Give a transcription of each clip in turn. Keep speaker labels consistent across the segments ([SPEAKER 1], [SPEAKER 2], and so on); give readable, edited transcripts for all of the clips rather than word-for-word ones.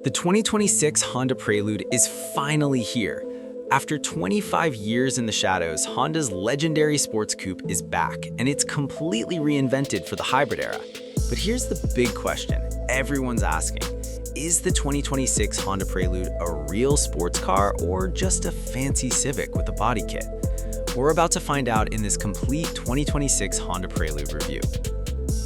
[SPEAKER 1] The 2026 Honda Prelude is finally here. After 25 years in the shadows, Honda's legendary sports coupe is back, and it's completely reinvented for the hybrid era. But here's the big question everyone's asking. Is the 2026 Honda Prelude a real sports car or just a fancy Civic with a body kit? We're about to find out in this complete 2026 Honda Prelude review.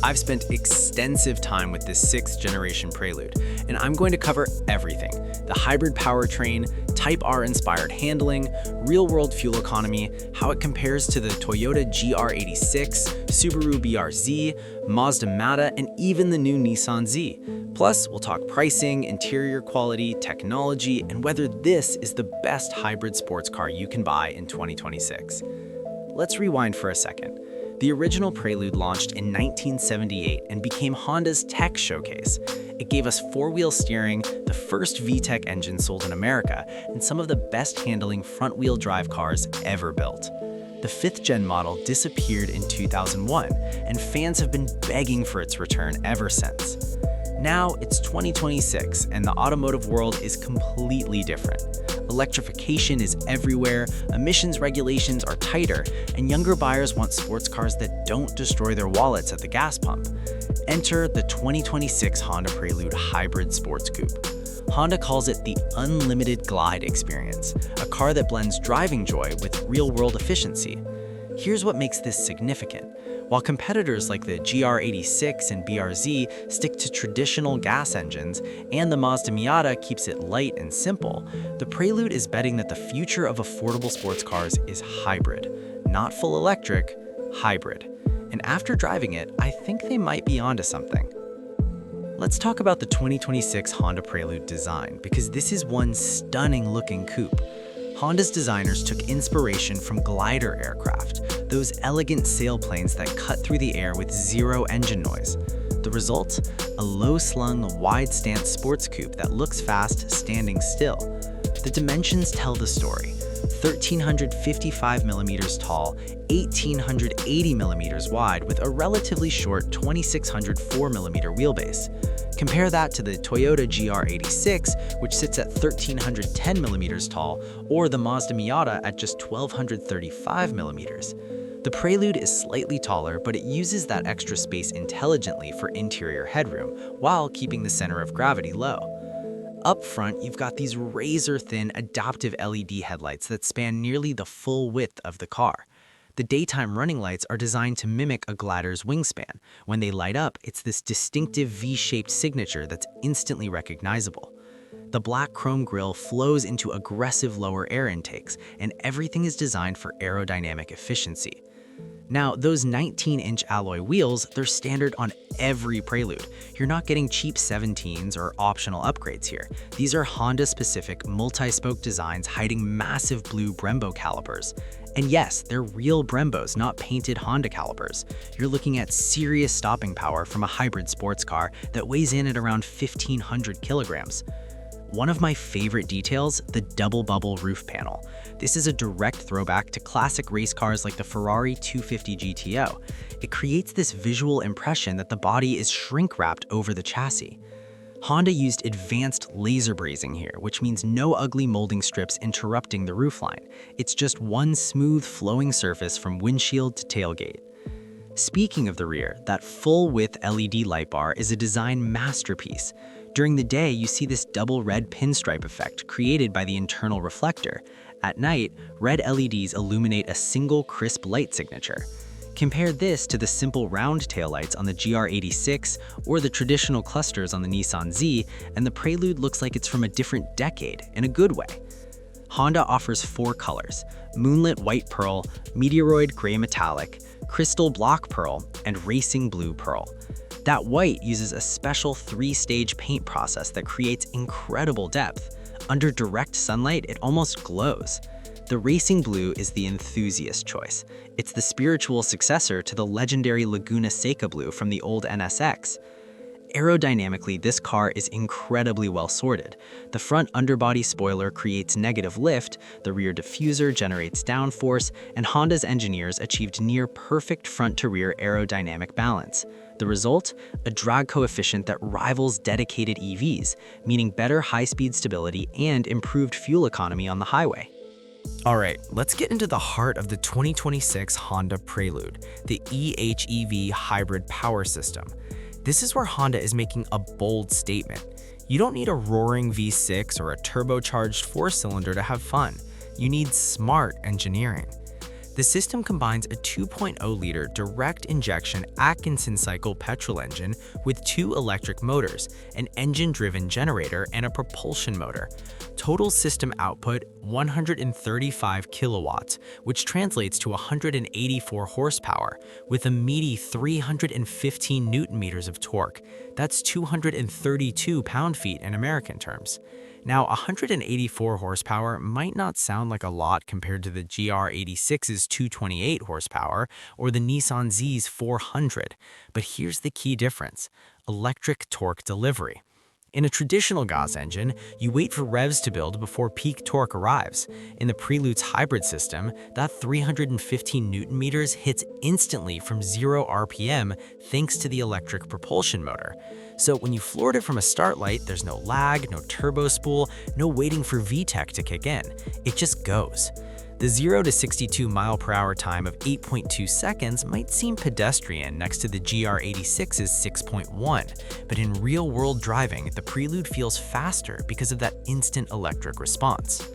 [SPEAKER 1] I've spent extensive time with this 6th generation Prelude, and I'm going to cover everything: the hybrid powertrain, Type R-inspired handling, real-world fuel economy, how it compares to the Toyota GR86, Subaru BRZ, Mazda Miata, and even the new Nissan Z. Plus, we'll talk pricing, interior quality, technology, and whether this is the best hybrid sports car you can buy in 2026. Let's rewind for a second. The original Prelude launched in 1978 and became Honda's tech showcase. It gave us four-wheel steering, the first VTEC engine sold in America, and some of the best-handling front-wheel drive cars ever built. The 5th-gen model disappeared in 2001, and fans have been begging for its return ever since. Now it's 2026, and the automotive world is completely different. Electrification is everywhere, emissions regulations are tighter, and younger buyers want sports cars that don't destroy their wallets at the gas pump. Enter the 2026 Honda Prelude Hybrid Sports Coupe. Honda calls it the Unlimited Glide experience, a car that blends driving joy with real-world efficiency. Here's what makes this significant. While competitors like the GR86 and BRZ stick to traditional gas engines, and the Mazda Miata keeps it light and simple, the Prelude is betting that the future of affordable sports cars is hybrid. Not full electric, hybrid. And after driving it, I think they might be onto something. Let's talk about the 2026 Honda Prelude design, because this is one stunning-looking coupe. Honda's designers took inspiration from glider aircraft, those elegant sailplanes that cut through the air with zero engine noise. The result? A low-slung, wide-stance sports coupe that looks fast standing still. The dimensions tell the story. 1,355 millimeters tall, 1,880 millimeters wide, with a relatively short 2,604 millimeter wheelbase. Compare that to the Toyota GR86, which sits at 1,310 millimeters tall, or the Mazda Miata at just 1,235 millimeters. The Prelude is slightly taller, but it uses that extra space intelligently for interior headroom, while keeping the center of gravity low. Up front, you've got these razor-thin adaptive LED headlights that span nearly the full width of the car. The daytime running lights are designed to mimic a glider's wingspan. When they light up, it's this distinctive V-shaped signature that's instantly recognizable. The black chrome grille flows into aggressive lower air intakes, and everything is designed for aerodynamic efficiency. Now, those 19-inch alloy wheels, they're standard on every Prelude. You're not getting cheap 17s or optional upgrades here. These are Honda-specific multi-spoke designs hiding massive blue Brembo calipers. And yes, they're real Brembos, not painted Honda calipers. You're looking at serious stopping power from a hybrid sports car that weighs in at around 1,500 kilograms. One of my favorite details, the double bubble roof panel. This is a direct throwback to classic race cars like the Ferrari 250 GTO. It creates this visual impression that the body is shrink-wrapped over the chassis. Honda used advanced laser brazing here, which means no ugly molding strips interrupting the roofline. It's just one smooth flowing surface from windshield to tailgate. Speaking of the rear, that full-width LED light bar is a design masterpiece. During the day, you see this double red pinstripe effect created by the internal reflector. At night, red LEDs illuminate a single crisp light signature. Compare this to the simple round taillights on the GR86 or the traditional clusters on the Nissan Z, and the Prelude looks like it's from a different decade, in a good way. Honda offers 4 colors: Moonlit White Pearl, Meteoroid Gray Metallic, Crystal Block Pearl, and Racing Blue Pearl. That white uses a special 3-stage paint process that creates incredible depth. Under direct sunlight, it almost glows. The Racing Blue is the enthusiast choice. It's the spiritual successor to the legendary Laguna Seca Blue from the old NSX. Aerodynamically, this car is incredibly well sorted. The front underbody spoiler creates negative lift, the rear diffuser generates downforce, and Honda's engineers achieved near-perfect front-to-rear aerodynamic balance. The result? A drag coefficient that rivals dedicated EVs, meaning better high-speed stability and improved fuel economy on the highway. All right, let's get into the heart of the 2026 Honda Prelude, the EHEV hybrid power system. This is where Honda is making a bold statement. You don't need a roaring V6 or a turbocharged four-cylinder to have fun. You need smart engineering. The system combines a 2.0-liter direct injection Atkinson cycle petrol engine with two electric motors, an engine-driven generator, and a propulsion motor. Total system output 135 kilowatts, which translates to 184 horsepower, with a meaty 315 newton meters of torque. That's 232 pound-feet in American terms. Now, 184 horsepower might not sound like a lot compared to the GR86's 228 horsepower or the Nissan Z's 400, but here's the key difference: electric torque delivery. In a traditional gas engine, you wait for revs to build before peak torque arrives. In the Prelude's hybrid system, that 315 newton meters hits instantly from 0 RPM thanks to the electric propulsion motor. So when you floor it from a start light, there's no lag, no turbo spool, no waiting for VTEC to kick in. It just goes. The 0 to 62 mile/hour time of 8.2 seconds might seem pedestrian next to the GR86's 6.1, but in real-world driving, the Prelude feels faster because of that instant electric response.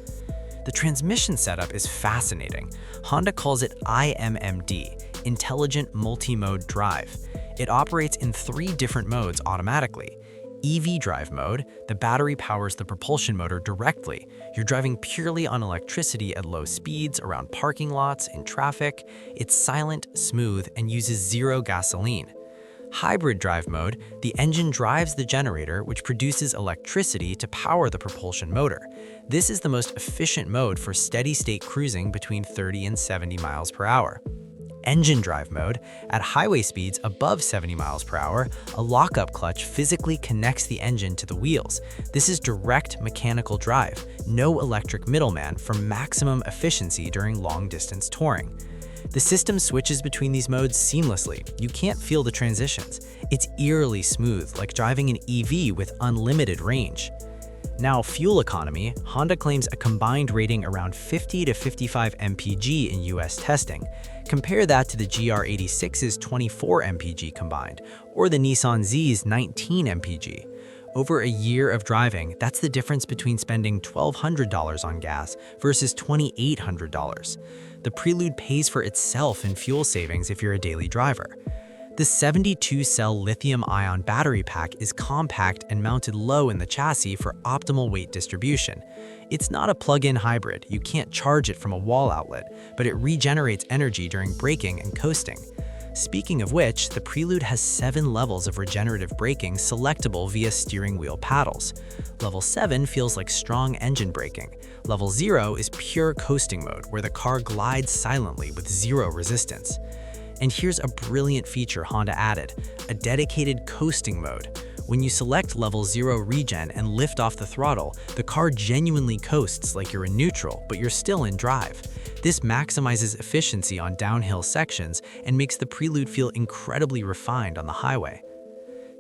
[SPEAKER 1] The transmission setup is fascinating. Honda calls it IMMD, Intelligent Multi-Mode Drive. It operates in 3 different modes automatically. EV drive mode, the battery powers the propulsion motor directly. You're driving purely on electricity at low speeds, around parking lots, in traffic. It's silent, smooth, and uses 0 gasoline. Hybrid drive mode, the engine drives the generator, which produces electricity to power the propulsion motor. This is the most efficient mode for steady-state cruising between 30 and 70 miles per hour. Engine drive mode, at highway speeds above 70 miles per hour, a lockup clutch physically connects the engine to the wheels. This is direct mechanical drive, no electric middleman, for maximum efficiency during long-distance touring. The system switches between these modes seamlessly. You can't feel the transitions. It's eerily smooth, like driving an EV with unlimited range. Now, fuel economy, Honda claims a combined rating around 50 to 55 mpg in US testing. Compare that to the GR86's 24 mpg combined, or the Nissan Z's 19 mpg. Over a year of driving, that's the difference between spending $1,200 on gas versus $2,800. The Prelude pays for itself in fuel savings if you're a daily driver. The 72-cell lithium-ion battery pack is compact and mounted low in the chassis for optimal weight distribution. It's not a plug-in hybrid. You can't charge it from a wall outlet, but it regenerates energy during braking and coasting. Speaking of which, the Prelude has 7 levels of regenerative braking selectable via steering wheel paddles. Level 7 feels like strong engine braking. Level 0 is pure coasting mode, where the car glides silently with 0 resistance. And here's a brilliant feature Honda added: a dedicated coasting mode. When you select level 0 regen and lift off the throttle, the car genuinely coasts like you're in neutral, but you're still in drive. This maximizes efficiency on downhill sections and makes the Prelude feel incredibly refined on the highway.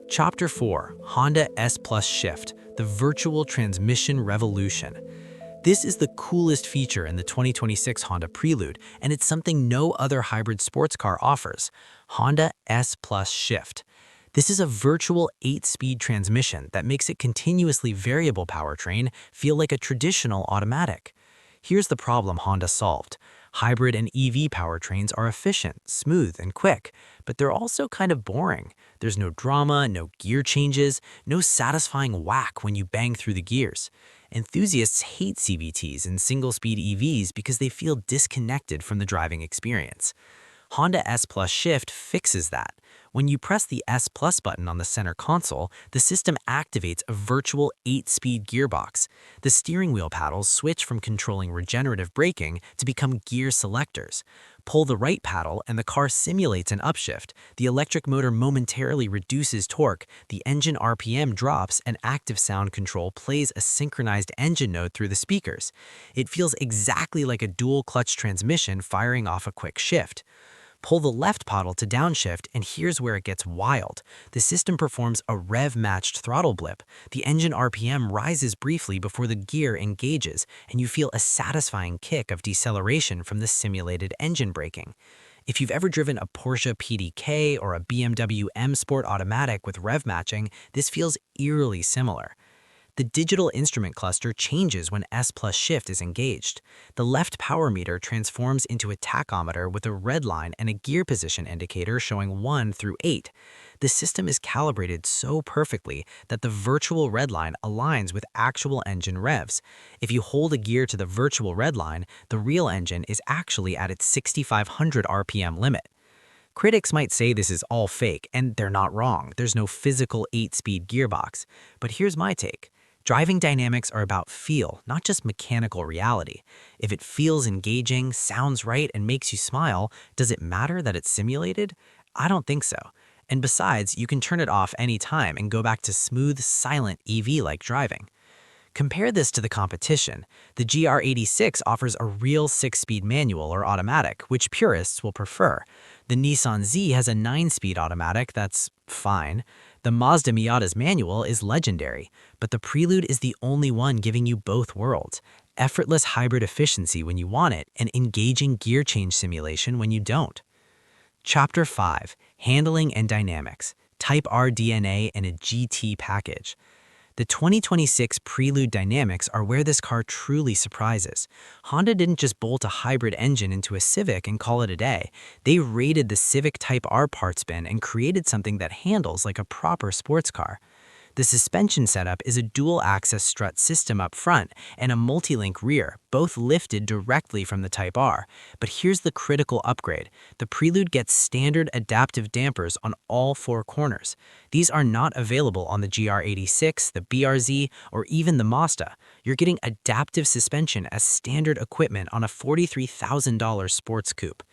[SPEAKER 1] Chapter 4: Honda S Plus Shift, the virtual transmission revolution. This is the coolest feature in the 2026 Honda Prelude, and it's something no other hybrid sports car offers: Honda S Plus Shift. This is a virtual 8-speed transmission that makes a continuously variable powertrain feel like a traditional automatic. Here's the problem Honda solved. Hybrid and EV powertrains are efficient, smooth, and quick, but they're also kind of boring. There's no drama, no gear changes, no satisfying whack when you bang through the gears. Enthusiasts hate CVTs and single-speed EVs because they feel disconnected from the driving experience. Honda S Plus Shift fixes that. When you press the S Plus button on the center console, the system activates a virtual 8-speed gearbox. The steering wheel paddles switch from controlling regenerative braking to become gear selectors. Pull the right paddle and the car simulates an upshift. The electric motor momentarily reduces torque, the engine RPM drops, and active sound control plays a synchronized engine node through the speakers. It feels exactly like a dual-clutch transmission firing off a quick shift.
[SPEAKER 2] Pull the left paddle to downshift, and here's where it gets wild. The system performs a rev-matched throttle blip. The engine RPM rises briefly before the gear engages, and you feel a satisfying kick of deceleration from the simulated engine braking. If you've ever driven a Porsche PDK or a BMW M Sport automatic with rev matching, this feels eerily similar. The digital instrument cluster changes when S plus shift is engaged. The left power meter transforms into a tachometer with a red line and a gear position indicator showing 1 through 8. The system is calibrated so perfectly that the virtual red line aligns with actual engine revs. If you hold a gear to the virtual red line, the real engine is actually at its 6,500 RPM limit. Critics might say this is all fake, and they're not wrong. There's no physical 8-speed gearbox. But here's my take. Driving dynamics are about feel, not just mechanical reality. If it feels engaging, sounds right, and makes you smile, does it matter that it's simulated? I don't think so. And besides, you can turn it off anytime and go back to smooth, silent EV-like driving. Compare this to the competition. The GR86 offers a real 6-speed manual or automatic, which purists will prefer. The Nissan Z has a 9-speed automatic that's fine. The Mazda Miata's manual is legendary, but the Prelude is the only one giving you both worlds. Effortless hybrid efficiency when you want it, and engaging gear change simulation when you don't. Chapter 5. Handling and Dynamics. Type R DNA in a GT package. The 2026 Prelude dynamics are where this car truly surprises. Honda didn't just bolt a hybrid engine into a Civic and call it a day. They raided the Civic Type R parts bin and created something that handles like a proper sports car. The suspension setup is a dual-axis strut system up front and a multi-link rear, both lifted directly from the Type R. But here's the critical upgrade. The Prelude gets standard adaptive dampers on all 4 corners. These are not available on the GR86, the BRZ, or even the Mazda. You're getting adaptive suspension as standard equipment on a $43,000 sports coupe.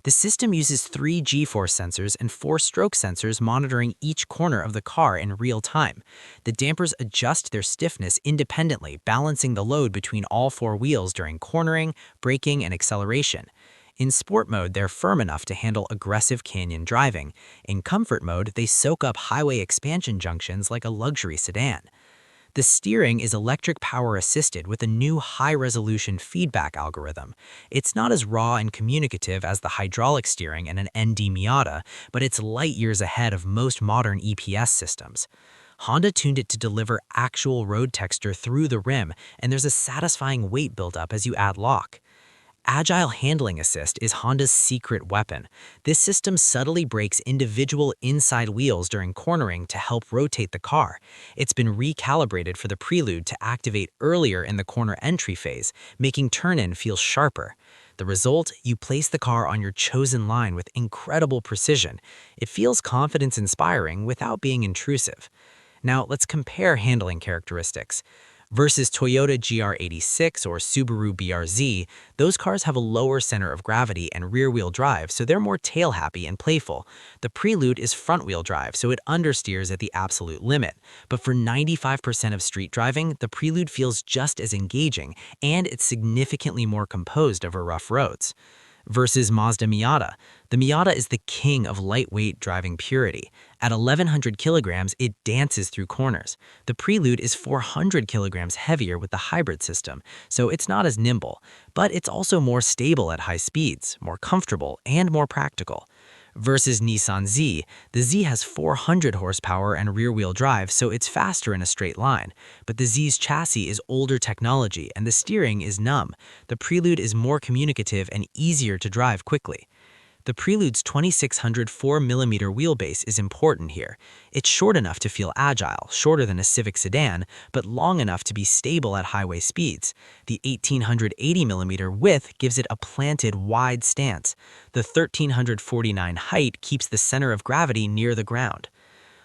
[SPEAKER 2] The system uses 3 G-force sensors and 4 stroke sensors monitoring each corner of the car in real time. The dampers adjust their stiffness independently, balancing the load between all 4 wheels during cornering, braking, and acceleration. In sport mode, they're firm enough to handle aggressive canyon driving. In comfort mode, they soak up highway expansion junctions like a luxury sedan. The steering is electric power assisted with a new high-resolution feedback algorithm. It's not as raw and communicative as the hydraulic steering in an ND Miata, but it's light years ahead of most modern EPS systems. Honda tuned it to deliver actual road texture through the rim, and there's a satisfying weight buildup as you add lock. Agile Handling Assist is Honda's secret weapon. This system subtly brakes individual inside wheels during cornering to help rotate the car. It's been recalibrated for the Prelude to activate earlier in the corner entry phase, making turn-in feel sharper. The result? You place the car on your chosen line with incredible precision. It feels confidence-inspiring without being intrusive. Now, let's compare handling characteristics. Versus Toyota GR86 or Subaru BRZ, those cars have a lower center of gravity and rear-wheel drive, so they're more tail-happy and playful. The Prelude is front-wheel drive, so it understeers at the absolute limit. But for 95% of street driving, the Prelude feels just as engaging, and it's significantly more composed over rough roads. Versus Mazda Miata. The Miata is the king of lightweight driving purity. At 1,100 kilograms, it dances through corners. The Prelude is 400 kilograms heavier with the hybrid system, so it's not as nimble. But it's also more stable at high speeds, more comfortable, and more practical. Versus Nissan Z, the Z has 400 horsepower and rear-wheel drive, so it's faster in a straight line. But the Z's chassis is older technology and the steering is numb. The Prelude is more communicative and easier to drive quickly. The Prelude's 2600 4mm wheelbase is important here. It's short enough to feel agile, shorter than a Civic sedan, but long enough to be stable at highway speeds. The 1880mm width gives it a planted, wide stance. The 1349 height keeps the center of gravity near the ground.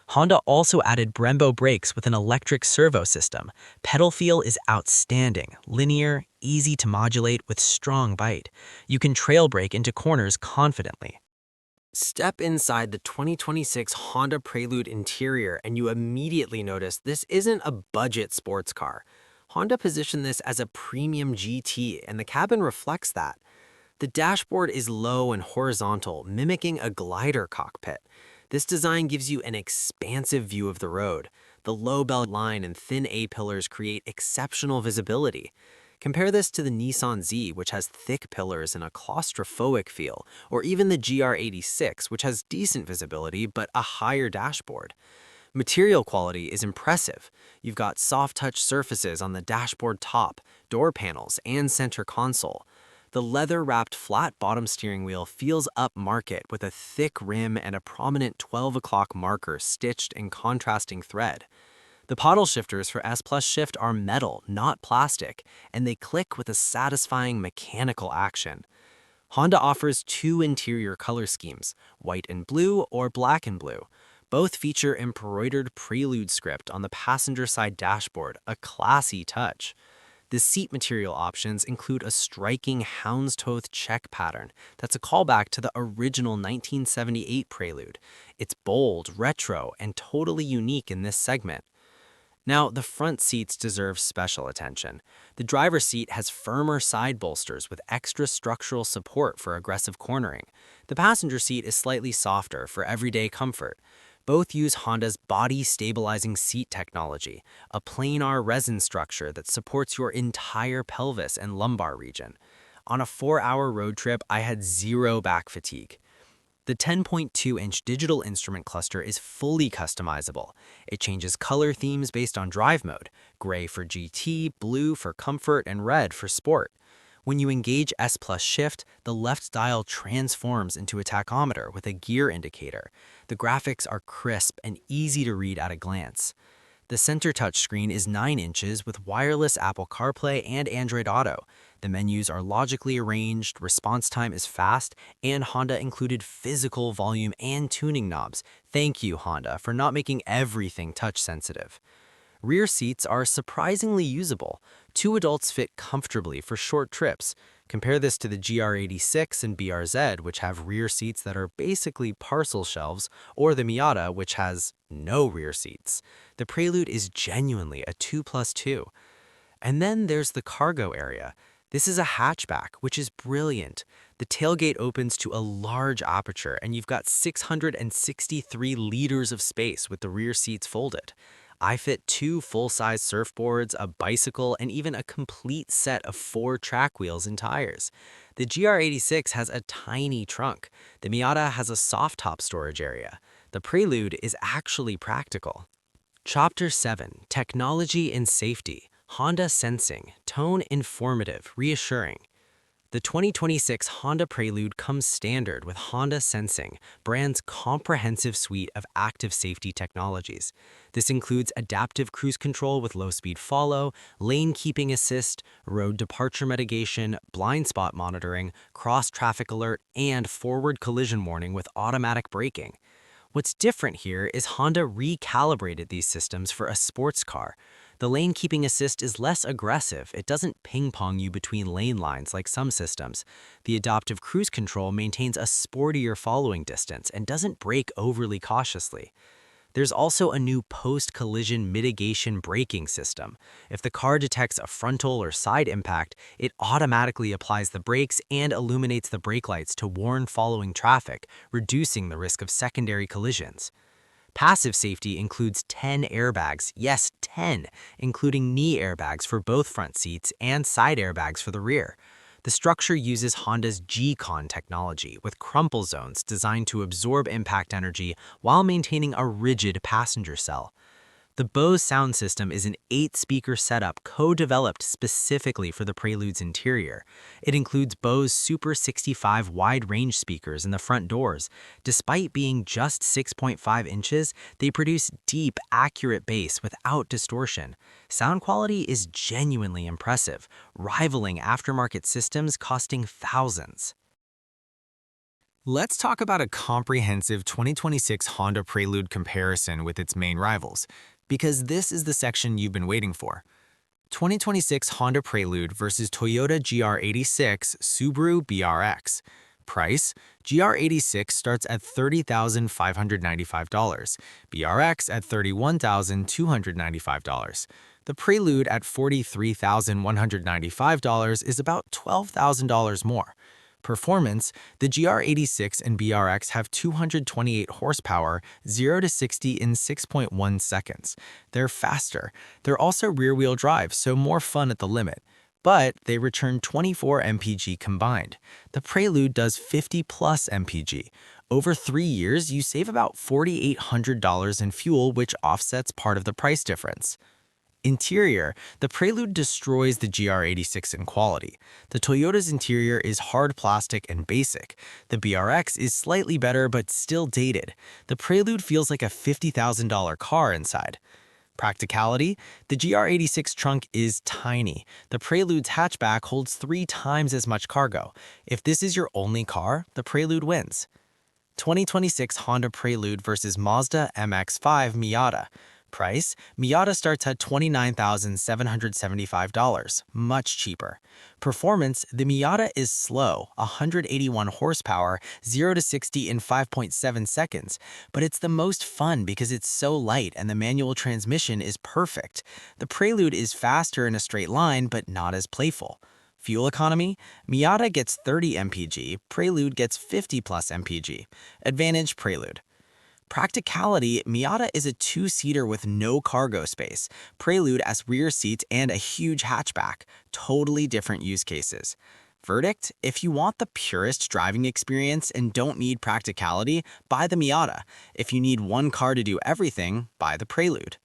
[SPEAKER 2] Honda also added Brembo brakes with an electric servo system. Pedal feel is outstanding, linear, easy to modulate with strong bite. You can trail brake into corners confidently. Step inside the 2026 Honda Prelude interior and you immediately notice this isn't a budget sports car. Honda positioned this as a premium GT and the cabin reflects that. The dashboard is low and horizontal, mimicking a glider cockpit. This design gives you an expansive view of the road. The low bell line and thin A-pillars create exceptional visibility. Compare this to the Nissan Z, which has thick pillars and a claustrophobic feel, or even the GR86, which has decent visibility but a higher dashboard. Material quality is impressive. You've got soft-touch surfaces on the dashboard top, door panels, and center console. The leather-wrapped flat-bottom steering wheel feels upmarket with a thick rim and a prominent 12 o'clock marker stitched in contrasting thread. The paddle shifters for S Plus Shift are metal, not plastic, and they click with a satisfying mechanical action. Honda offers two interior color schemes, white and blue or black and blue. Both feature embroidered Prelude script on the passenger side dashboard, a classy touch. The seat material options include a striking houndstooth check pattern that's a callback to the original 1978 Prelude. It's bold, retro, and totally unique in this segment. Now, the front seats deserve special attention. The driver's seat has firmer side bolsters with extra structural support for aggressive cornering. The passenger seat is slightly softer for everyday comfort. Both use Honda's body-stabilizing seat technology, a planar resin structure that supports your entire pelvis and lumbar region. On a 4-hour road trip, I had zero back fatigue. The 10.2-inch digital instrument cluster is fully customizable. It changes color themes based on drive mode, gray for GT, blue for comfort, and red for sport. When you engage S Plus Shift, the left dial transforms into a tachometer with a gear indicator. The graphics are crisp and easy to read at a glance. The center touchscreen is 9 inches with wireless Apple CarPlay and Android Auto. The menus are logically arranged, response time is fast, and Honda included physical volume and tuning knobs. Thank you, Honda, for not making everything touch-sensitive. Rear seats are surprisingly usable. 2 adults fit comfortably for short trips. Compare this to the GR86 and BRZ, which have rear seats that are basically parcel shelves, or the Miata, which has no rear seats. The Prelude is genuinely a 2+2. And then there's the cargo area. This is a hatchback, which is brilliant. The tailgate opens to a large aperture, and you've got 663 liters of space with the rear seats folded. I fit 2 full-size surfboards, a bicycle, and even a complete set of 4 track wheels and tires. The GR86 has a tiny trunk. The Miata has a soft-top storage area. The Prelude is actually practical. Chapter 7, Technology and Safety. Honda Sensing, tone informative, reassuring. The 2026 Honda Prelude comes standard with Honda Sensing, brand's comprehensive suite of active safety technologies. This includes adaptive cruise control with low-speed follow, lane keeping assist, road departure mitigation, blind spot monitoring, cross-traffic alert, and forward collision warning with automatic braking. What's different here is Honda recalibrated these systems for a sports car. The lane keeping assist is less aggressive. It doesn't ping-pong you between lane lines like some systems. The adaptive cruise control maintains a sportier following distance and doesn't brake overly cautiously. There's also a new post-collision mitigation braking system. If the car detects a frontal or side impact, it automatically applies the brakes and illuminates the brake lights to warn following traffic, reducing the risk of secondary collisions. Passive safety includes 10 airbags, yes, 10, including knee airbags for both front seats and side airbags for the rear. The structure uses Honda's G-Con technology with crumple zones designed to absorb impact energy while maintaining a rigid passenger cell. The Bose sound system is an 8-speaker setup co-developed specifically for the Prelude's interior. It includes Bose Super 65 wide-range speakers in the front doors. Despite being just 6.5 inches, they produce deep, accurate bass without distortion. Sound quality is genuinely impressive, rivaling aftermarket systems costing thousands. Let's talk about a comprehensive 2026 Honda Prelude comparison with its main rivals, because this is the section you've been waiting for. 2026 Honda Prelude versus Toyota GR86 Subaru BRX. Price: GR86 starts at $30,595, BRX at $31,295. The Prelude at $43,195 is about $12,000 more. Performance, the GR86 and BRX have 228 horsepower, 0 to 60 in 6.1 seconds. They're faster. They're also rear-wheel drive, so more fun at the limit. But they return 24 mpg combined. The Prelude does 50 plus mpg. Over 3 years, you save about $4,800 in fuel, which offsets part of the price difference. Interior, the Prelude destroys the GR86 in quality. The Toyota's interior is hard plastic and basic. The BRX is slightly better but still dated. The Prelude feels like a $50,000 car inside. Practicality, the GR86 trunk is tiny. The Prelude's hatchback holds 3 times as much cargo. If this is your only car, the Prelude wins. 2026 Honda Prelude versus Mazda MX-5 Miata. Price, Miata starts at $29,775, much cheaper. Performance, the Miata is slow, 181 horsepower, 0 to 60 in 5.7 seconds, but it's the most fun because it's so light and the manual transmission is perfect. The Prelude is faster in a straight line, but not as playful. Fuel economy, Miata gets 30 mpg, Prelude gets 50 plus mpg. Advantage Prelude. Practicality, Miata is a 2-seater with no cargo space, Prelude has rear seats and a huge hatchback, totally different use cases. Verdict, if you want the purest driving experience and don't need practicality, buy the Miata. If you need one car to do everything, buy the Prelude.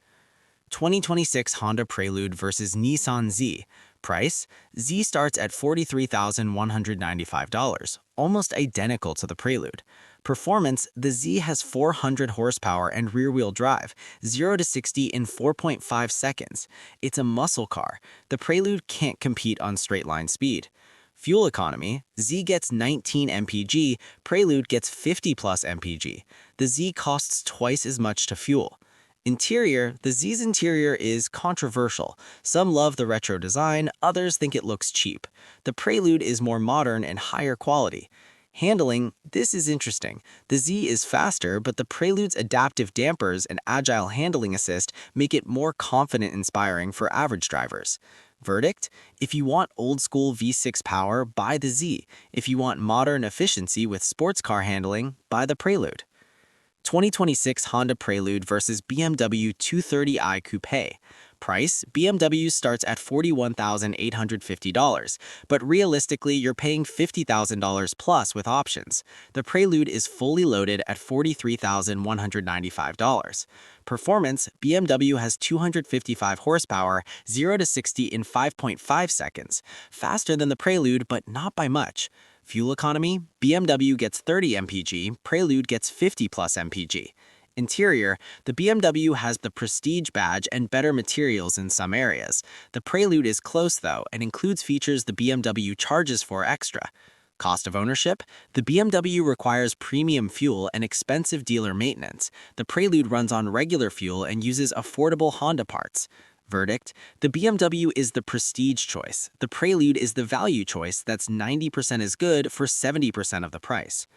[SPEAKER 2] 2026 Honda Prelude versus Nissan Z. Price, Z starts at $43,195, almost identical to the Prelude. Performance, the Z has 400 horsepower and rear-wheel drive, 0 to 60 in 4.5 seconds. It's a muscle car. The Prelude can't compete on straight-line speed. Fuel economy, Z gets 19 mpg, Prelude gets 50 plus mpg. The Z costs twice as much to fuel. Interior, the Z's interior is controversial. Some love the retro design, others think it looks cheap. The Prelude is more modern and higher quality. Handling, this is interesting. The Z is faster, but the Prelude's adaptive dampers and agile handling assist make it more confident-inspiring for average drivers. Verdict, if you want old-school V6 power, buy the Z. If you want modern efficiency with sports car handling, buy the Prelude. 2026 Honda Prelude versus BMW 230i Coupe. Price, BMW starts at $41,850, but realistically you're paying $50,000 plus with options. The Prelude is fully loaded at $43,195. Performance, BMW has 255 horsepower, 0 to 60 in 5.5 seconds, faster than the Prelude but not by much. Fuel economy, BMW gets 30 mpg, Prelude gets 50 plus mpg. Interior, the BMW has the Prestige badge and better materials in some areas. The Prelude is close though and includes features the BMW charges for extra. Cost of ownership, the BMW requires premium fuel and expensive dealer maintenance. The Prelude runs on regular fuel and uses affordable Honda parts. Verdict, the BMW is the prestige choice. The Prelude is the value choice that's 90% as good for 70% of the price.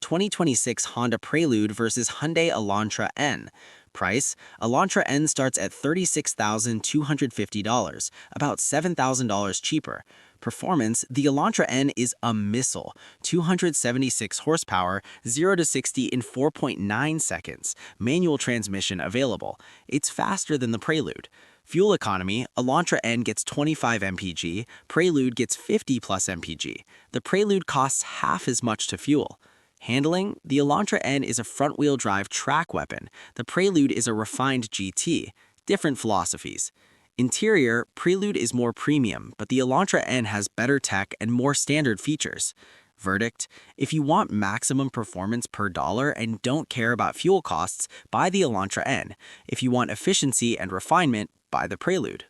[SPEAKER 2] 2026 Honda Prelude versus Hyundai Elantra N. Price, Elantra N starts at $36,250, about $7,000 cheaper. Performance, the Elantra N is a missile, 276 horsepower, 0 to 60 in 4.9 seconds, manual transmission available. It's faster than the Prelude. Fuel economy, Elantra N gets 25 mpg, Prelude gets 50 plus mpg. The Prelude costs half as much to fuel. Handling, the Elantra N is a front-wheel drive track weapon. The Prelude is a refined GT. Different philosophies. Interior, Prelude is more premium, but the Elantra N has better tech and more standard features. Verdict, if you want maximum performance per dollar and don't care about fuel costs, buy the Elantra N. If you want efficiency and refinement, buy the Prelude.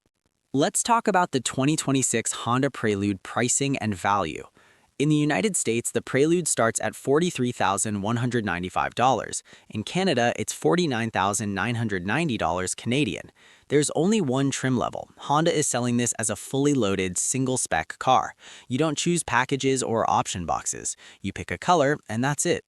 [SPEAKER 2] Let's talk about the 2026 Honda Prelude pricing and value. In the United States, the Prelude starts at $43,195. In Canada, it's $49,990 Canadian. There's only one trim level. Honda is selling this as a fully loaded, single-spec car. You don't choose packages or option boxes. You pick a color, and that's it.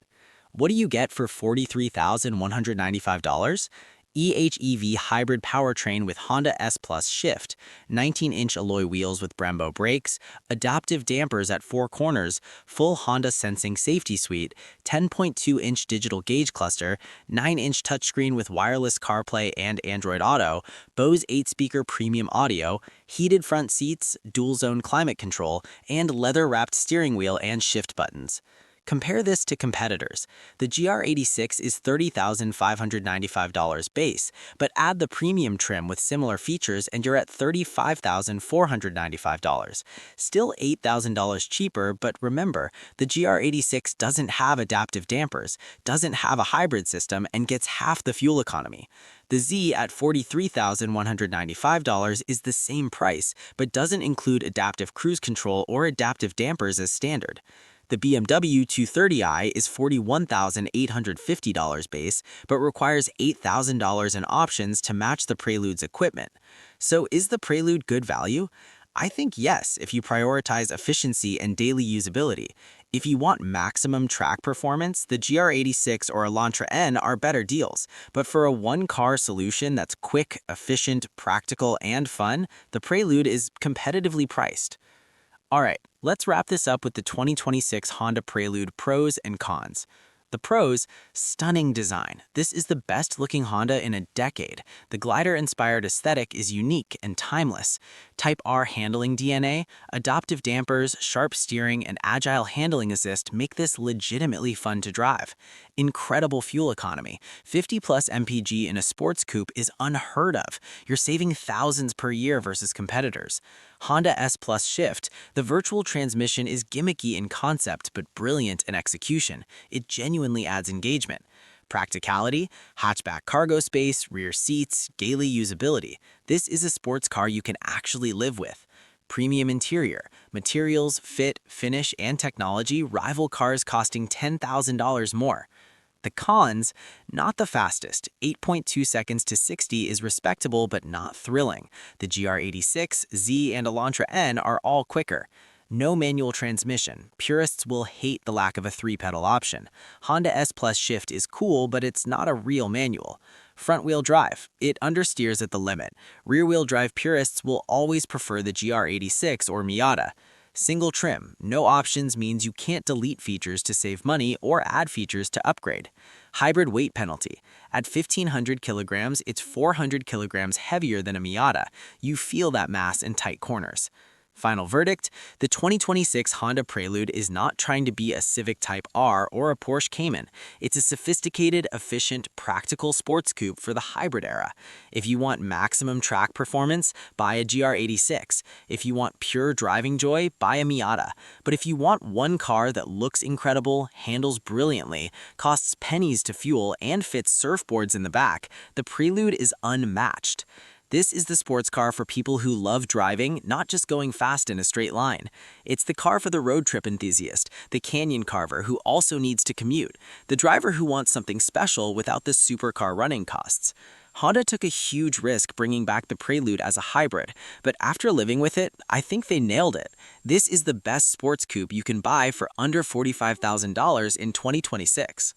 [SPEAKER 2] What do you get for $43,195? EHEV hybrid powertrain with Honda S Plus shift, 19-inch alloy wheels with Brembo brakes, adaptive dampers at 4 corners, full Honda sensing safety suite, 10.2-inch digital gauge cluster, 9-inch touchscreen with wireless CarPlay and Android Auto, Bose 8-speaker premium audio, heated front seats, dual-zone climate control, and leather-wrapped steering wheel and shift buttons. Compare this to competitors. The GR86 is $30,595 base, but add the premium trim with similar features and you're at $35,495. Still $8,000 cheaper, but remember, the GR86 doesn't have adaptive dampers, doesn't have a hybrid system, and gets half the fuel economy. The Z at $43,195 is the same price, but doesn't include adaptive cruise control or adaptive dampers as standard. The BMW 230i is $41,850 base, but requires $8,000 in options to match the Prelude's equipment. So is the Prelude good value? I think yes, if you prioritize efficiency and daily usability. If you want maximum track performance, the GR86 or Elantra N are better deals. But for a one-car solution that's quick, efficient, practical, and fun, the Prelude is competitively priced. Alright, let's wrap this up with the 2026 Honda Prelude pros and cons. The pros: stunning design. This is the best-looking Honda in a decade. The glider-inspired aesthetic is unique and timeless. Type R handling DNA, adaptive dampers, sharp steering, and agile handling assist make this legitimately fun to drive. Incredible fuel economy. 50+ mpg in a sports coupe is unheard of. You're saving thousands per year versus competitors. Honda S Plus shift. The virtual transmission is gimmicky in concept but brilliant in execution. It genuinely adds engagement. Practicality, hatchback cargo space, rear seats, daily usability. This is a sports car you can actually live with. Premium interior. Materials, fit, finish, and technology rival cars costing $10,000 more. The cons: not the fastest. 8.2 seconds to 60 is respectable but not thrilling. The GR86, Z, and Elantra N are all quicker. No manual transmission. Purists will hate the lack of a 3-pedal option. Honda S Plus shift is cool, but it's not a real manual. Front-wheel drive. It understeers at the limit. Rear-wheel drive purists will always prefer the GR86 or Miata. Single trim. No options means you can't delete features to save money or add features to upgrade. Hybrid weight penalty. At 1,500 kilograms, it's 400 kilograms heavier than a Miata. You feel that mass in tight corners. Final verdict: the 2026 Honda Prelude is not trying to be a Civic Type R or a Porsche Cayman. It's a sophisticated, efficient, practical sports coupe for the hybrid era. If you want maximum track performance, buy a GR86. If you want pure driving joy, buy a Miata. But if you want one car that looks incredible, handles brilliantly, costs pennies to fuel, and fits surfboards in the back, the Prelude is unmatched. This is the sports car for people who love driving, not just going fast in a straight line. It's the car for the road trip enthusiast, the canyon carver who also needs to commute, the driver who wants something special without the supercar running costs. Honda took a huge risk bringing back the Prelude as a hybrid, but after living with it, I think they nailed it. This is the best sports coupe you can buy for under $45,000 in 2026.